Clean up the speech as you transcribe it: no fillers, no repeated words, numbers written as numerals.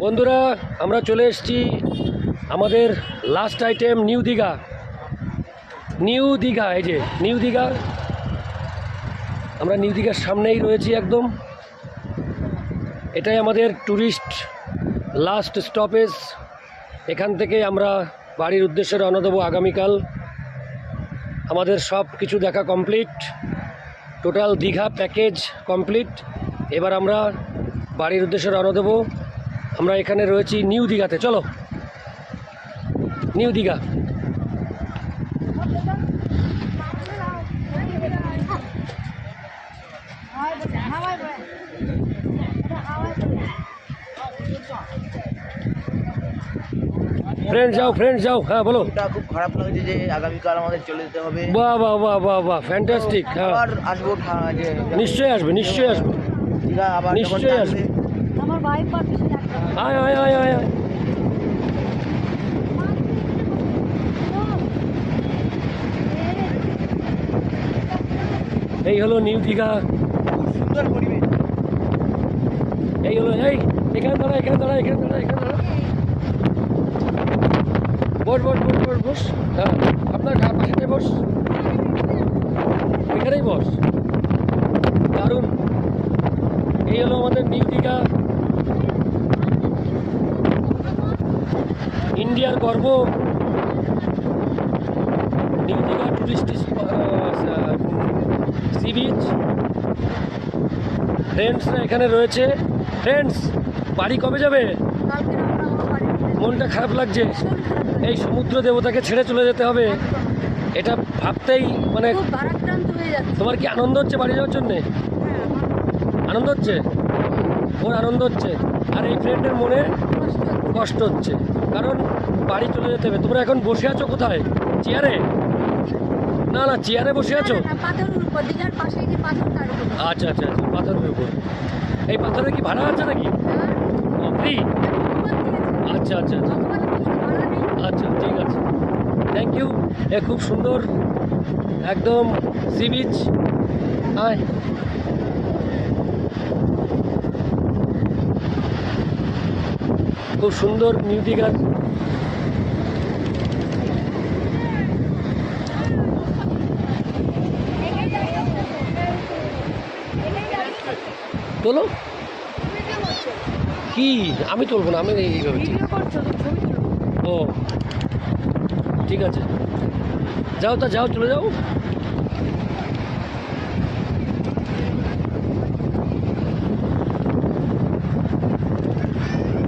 বন্ধুরা, আমরা চলে এসেছি আমাদের লাস্ট আইটেম নিউ দীঘা। এই যে নিউ দীঘা, আমরা নিউ দীঘার সামনেই রয়েছি একদম। এটাই আমাদের ট্যুরিস্ট লাস্ট স্টপেজ। এখান থেকে আমরা বাড়ির উদ্দেশ্যে রওনা দেবো আগামীকাল। আমাদের সব কিছু দেখা complete, total Digha package complete. এবার আমরা বাড়ির উদ্দেশ্যে রওনা দেবো। আমরা এখানে রয়েছি নিউ দীঘাতে। চলো নিউ দীঘা। ফ্রেন্ডস যাও। হ্যাঁ বলো। খুব খারাপ লাগছে যে আগামীকাল আমাদের চলে যেতে হবে। বাহ বাহ বাহ বাহ বাহ, ফ্যান্টাস্টিক। হ্যাঁ আবার আসবো, নিশ্চয়ই আসবে। দীঘা আবার নিশ্চয়ই আসবে। আমার ভাই পারমিশন একটা আয়। এই হলো নিউ দীঘা। সুন্দর পরিবেশ। এই হলো, এখানে দাঁড়া। বস। হ্যাঁ, আপনার পাশে বস, এখানেই বস। দারুণ। এই হলো আমাদের নিউ দীঘা, ইন্ডিয়ার গর্ব। New Digha tourist sea beach. ফ্রেন্ডসরা এখানে রয়েছে। ফ্রেন্ডস, বাড়ি কবে যাবে? কালকে আমরা আমার বাড়ি মনটা খারাপ লাগছে। এই সমুদ্র দেবতাকে ছেড়ে চলে যেতে হবে, এটা ভাবতেই মানে খুব ভারাক্রান্ত হয়ে যাচ্ছে। তোমার কি আনন্দ হচ্ছে বাড়ি যাওয়ার জন্যে? আনন্দ হচ্ছে, ওর আনন্দ হচ্ছে। আর এই ফ্রেন্ডের মনে কষ্ট হচ্ছে, কারণ বাড়ি চলে যেতে হবে। তোমরা এখন বসে আছো কোথায়? চেয়ারে? না চেয়ারে বসে আছো। পাথরের উপর, দীঘার পাশে যে পাথর, তার উপর। আচ্ছা, পাথরের উপর। এই পাথরে কি ভাড়া আছে নাকি? ফ্রি? আচ্ছা, ঠিক আছে। Thank you. খুব সুন্দর একদম সি বিচ। আয়। খুব সুন্দর নিউ দীঘার। তোলো। কি? আমি তুলবো না, আমি এইভাবে। ও ঠিক আছে, যাও চলে যাও।